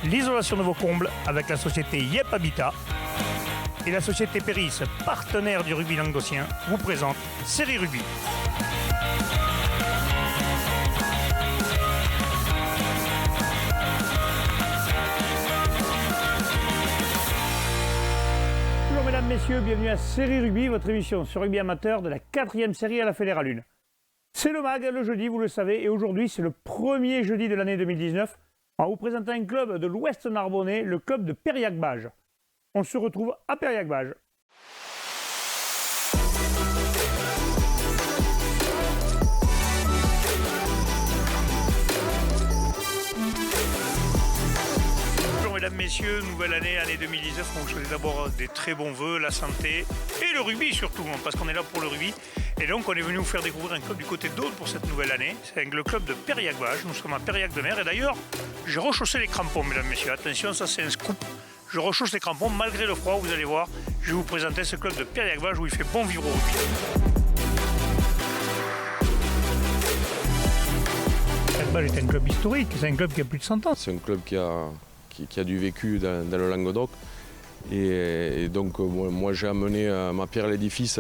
l'isolation de vos combles avec la société Yep Habitat. Et la société Péris, partenaire du rugby languedocien, vous présente Série Rugby. Bonjour mesdames, messieurs, bienvenue à Série Rugby, votre émission sur rugby amateur de la 4e série à la Fédérale 1. C'est le MAG, le jeudi, vous le savez, et aujourd'hui c'est le premier jeudi de l'année 2019 en vous présentant un club de l'Ouest Narbonnais, le club de Périac-Bage. On se retrouve à Périac-Bage. Bonjour mesdames, messieurs, nouvelle année, année 2019. On vous souhaite d'abord des très bons vœux, la santé et le rugby surtout, parce qu'on est là pour le rugby. Et donc on est venu vous faire découvrir un club du côté d'Aude pour cette nouvelle année. C'est le club de Périac-Bage. Nous sommes à Périac-de-Mer. Et d'ailleurs, j'ai rechaussé les crampons, mesdames, messieurs. Attention, ça c'est un scoop. Je rechausse les crampons malgré le froid, vous allez voir. Je vais vous présenter ce club de Périac-Bage où il fait bon vivre au rugby. Périac-Bage est un club historique, c'est un club qui a plus de 100 ans. C'est un club qui a du vécu dans le Languedoc. Et donc moi j'ai amené ma pierre à l'édifice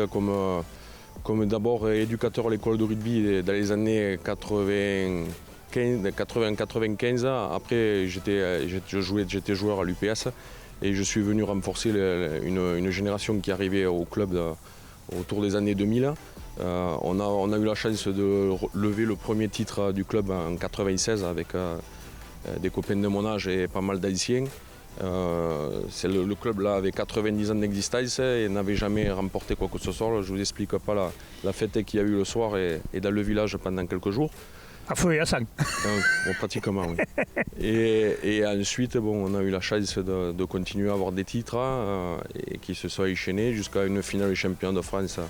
comme d'abord éducateur à l'école de rugby dans les années 80-95. Après j'étais joueur à l'UPS et je suis venu renforcer une génération qui arrivait au club autour des années 2000. On a eu la chance de lever le premier titre du club en 96 avec des copains de mon âge et pas mal d'anciens. Le club là avait 90 ans d'existence et n'avait jamais remporté quoi que ce soit. Je ne vous explique pas la fête qu'il y a eu le soir et dans le village pendant quelques jours. À feu et à sang. Pratiquement, oui. Et ensuite, on a eu la chance de continuer à avoir des titres et qui se sont enchaînés jusqu'à une finale champion de France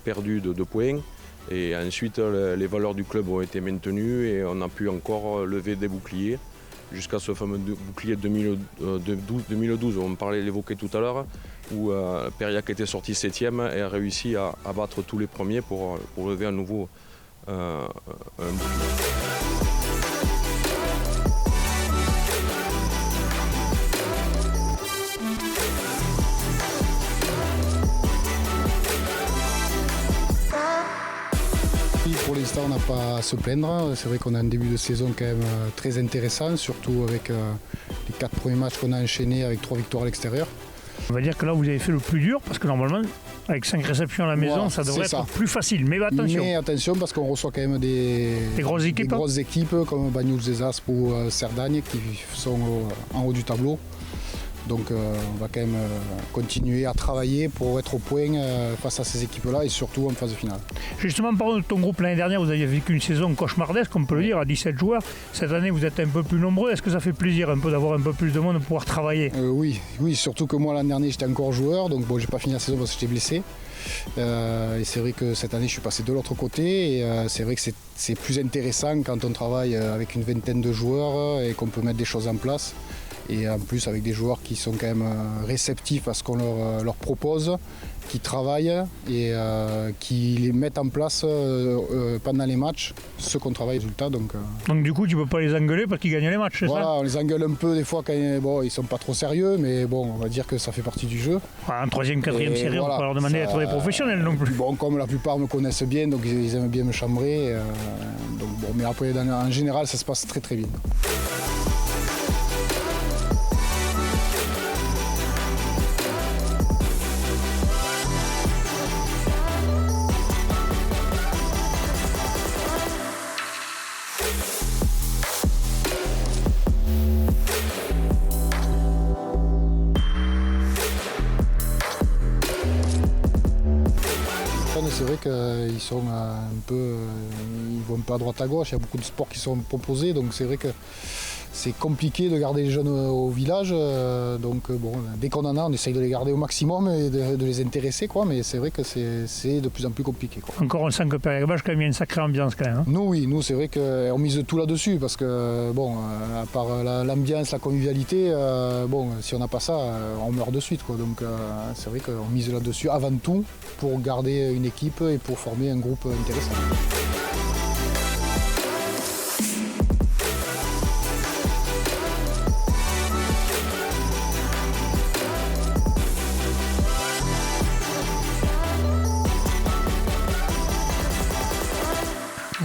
perdue de 2 points. Et ensuite, les valeurs du club ont été maintenues et on a pu encore lever des boucliers jusqu'à ce fameux bouclier 2012, on l'évoquait tout à l'heure, où Périac était sorti 7e et a réussi à battre tous les premiers pour lever à nouveau un bouclier. Pour l'instant, on n'a pas à se plaindre. C'est vrai qu'on a un début de saison quand même très intéressant, surtout avec les 4 premiers matchs qu'on a enchaînés avec 3 victoires à l'extérieur. On va dire que là, vous avez fait le plus dur, parce que normalement, avec 5 réceptions à la maison, voilà, ça devrait être plus facile. Mais attention. Mais attention, parce qu'on reçoit quand même des grosses équipes comme Bagnoul-Zezasp ou Cerdagne qui sont en haut du tableau. Donc on va quand même continuer à travailler pour être au point face à ces équipes-là et surtout en phase finale. Justement, parlons de ton groupe l'année dernière, vous aviez vécu une saison cauchemardesque, on peut le dire, à 17 joueurs. Cette année, vous êtes un peu plus nombreux. Est-ce que ça fait plaisir un peu d'avoir un peu plus de monde, de pouvoir travailler ? Oui, surtout que moi l'année dernière j'étais encore joueur, donc j'ai pas fini la saison parce que j'étais blessé. Et c'est vrai que cette année je suis passé de l'autre côté et c'est vrai que c'est plus intéressant quand on travaille avec une vingtaine de joueurs et qu'on peut mettre des choses en place. Et en plus avec des joueurs qui sont quand même réceptifs à ce qu'on leur propose, qui travaillent et qui les mettent en place pendant les matchs, ce qu'on travaille résultat. Donc du coup tu peux pas les engueuler parce qu'ils gagnent les matchs, c'est ça ? Voilà, on les engueule un peu des fois quand ils sont pas trop sérieux, mais bon, on va dire que ça fait partie du jeu. En 3e, 4e série, voilà, on peut leur demander d'être des professionnels non plus. Bon, comme la plupart me connaissent bien, donc ils aiment bien me chambrer. Mais après en général ça se passe très très bien. C'est vrai qu'ils sont ils vont un peu à droite à gauche, il y a beaucoup de sports qui sont proposés, donc c'est vrai que c'est compliqué de garder les jeunes au village. Dès qu'on en a, on essaye de les garder au maximum et de les intéresser, mais c'est vrai que c'est de plus en plus compliqué. Encore on sent que Périac-Bage, quand même, il y a une sacrée ambiance quand même. Nous, c'est vrai qu'on mise tout là-dessus, parce que à part l'ambiance, la convivialité, si on n'a pas ça, on meurt de suite. Donc c'est vrai qu'on mise là-dessus avant tout pour garder une équipe et pour former un groupe intéressant.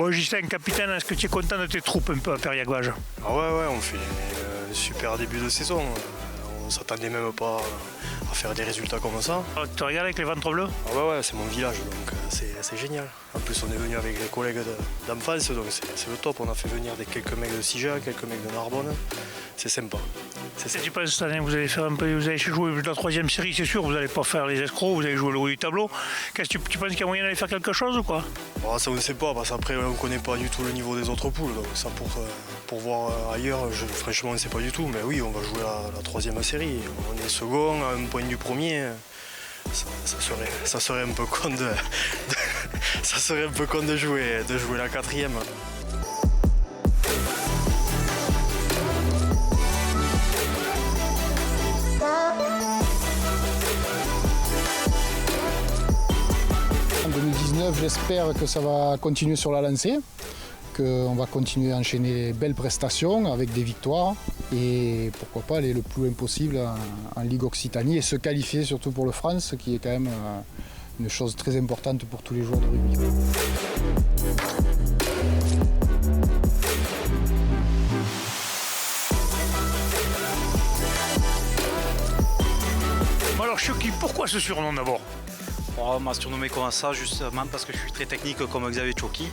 Bon, Justin, capitaine, est-ce que tu es content de tes troupes un peu à Périac-Bage? Ah ouais, on fait un super début de saison. On s'attendait même pas à faire des résultats comme ça. Tu te regardes avec les ventres bleus? Ah ouais, c'est mon village, donc c'est génial. En plus, on est venu avec les collègues d'enfance, donc c'est le top. On a fait venir quelques mecs de Sigeac, quelques mecs de Narbonne. C'est sympa. Et tu penses cette année, vous allez faire un peu, vous allez jouer la 3e série, c'est sûr, vous n'allez pas faire les escrocs, vous allez jouer le haut du tableau. Qu'est-ce que tu penses qu'il y a moyen d'aller faire quelque chose ou quoi? Bon, ça on ne sait pas, parce qu'après on ne connaît pas du tout le niveau des autres poules. Donc ça pour voir ailleurs, franchement on ne sait pas du tout. Mais oui, on va jouer la 3e série. On est second, à un point du premier. Ça serait un peu con ça serait un peu con de jouer la 4e. En 2019, j'espère que ça va continuer sur la lancée, qu'on va continuer à enchaîner les belles prestations avec des victoires et pourquoi pas aller le plus loin possible en Ligue Occitanie et se qualifier surtout pour le France, qui est quand même une chose très importante pour tous les joueurs de rugby. Bon alors Chucky, pourquoi ce surnom d'abord? On m'a surnommé comme ça justement parce que je suis très technique comme Xavier Choki.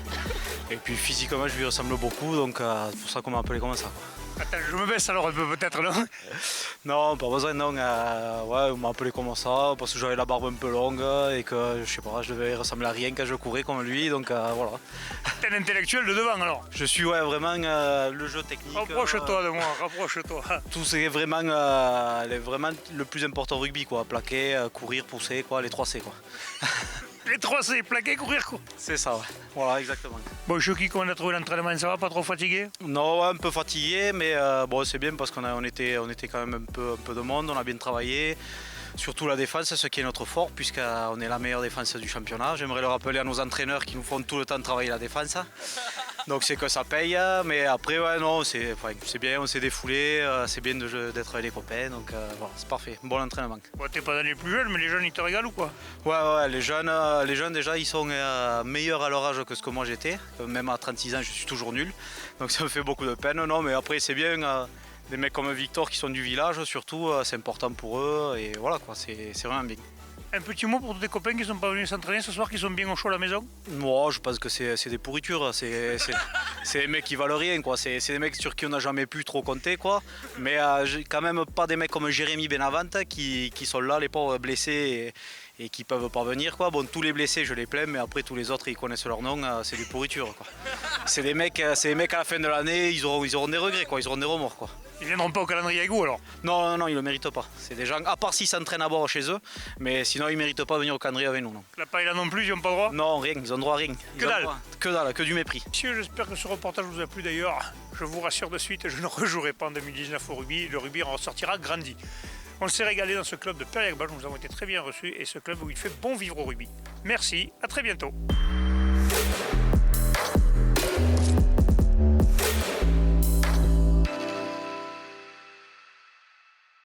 Et puis physiquement je lui ressemble beaucoup, donc c'est pour ça qu'on m'a appelé comme ça. Attends, je me baisse alors un peu peut-être là. Non, pas besoin, non. Ouais, on m'a appelé comme ça parce que j'avais la barbe un peu longue et que je sais pas, je devais ressembler à rien quand je courais comme lui, donc voilà. T'es un intellectuel de devant alors? Je suis vraiment le jeu technique. Rapproche-toi de moi, rapproche-toi. Tout c'est vraiment le plus important au rugby, quoi. Plaquer, courir, pousser, quoi, les 3 C, quoi. Les 3 C, plaquer, courir quoi. C'est ça, ouais. Voilà, exactement. Bon Chucky, comment on a trouvé l'entraînement? Ça va, pas trop fatigué? Non, ouais, un peu fatigué, mais bon, c'est bien parce on était quand même un peu de monde, on a bien travaillé. Surtout la défense, ce qui est notre fort, puisqu'on est la meilleure défense du championnat. J'aimerais le rappeler à nos entraîneurs qui nous font tout le temps travailler la défense. Donc c'est que ça paye, mais après, ouais, non, c'est bien, on s'est défoulé, c'est bien d'être avec les copains, donc voilà, c'est parfait, bon entraînement. Bon, t'es pas dans les plus jeunes, mais les jeunes ils te régalent ou quoi? Ouais, les jeunes déjà, ils sont meilleurs à leur âge que ce que moi j'étais. Même à 36 ans, je suis toujours nul, donc ça me fait beaucoup de peine. Non, mais après, c'est bien. Des mecs comme Victor qui sont du village, surtout, c'est important pour eux, et voilà, quoi, c'est vraiment bien. Un petit mot pour tous tes copains qui sont pas venus s'entraîner ce soir, qui sont bien au chaud à la maison? Moi, je pense que c'est des pourritures, c'est des mecs qui valent rien, quoi. C'est des mecs sur qui on n'a jamais pu trop compter, quoi. Mais quand même pas des mecs comme Jérémy Benavente qui sont là, les pauvres blessés et qui peuvent pas venir, quoi. Bon, tous les blessés, je les plains, mais après tous les autres, ils connaissent leur nom, c'est des pourritures, quoi. C'est des mecs à la fin de l'année, ils auront des regrets, quoi. Ils auront des remords, quoi. Ils viendront pas au calendrier avec vous alors? Non, ils le méritent pas. C'est des gens, à part s'ils s'entraînent à bord chez eux, mais sinon ils méritent pas de venir au calendrier avec nous, non. La paille là non plus, ils n'ont pas droit? Non, rien, ils ont droit à rien. Que dalle? Que dalle, que du mépris. Messieurs, j'espère que ce reportage vous a plu d'ailleurs. Je vous rassure de suite, je ne rejouerai pas en 2019 au rugby. Le rugby en ressortira grandi. On s'est régalé dans ce club de Périac-Bage, nous avons été très bien reçus et ce club où il fait bon vivre au rugby. Merci, à très bientôt.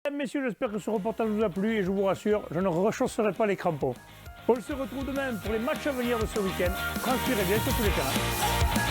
Mesdames, messieurs, j'espère que ce reportage vous a plu et je vous rassure, je ne rechausserai pas les crampons. On se retrouve demain pour les matchs à venir de ce week-end. Transférez bien sur tous les terrains.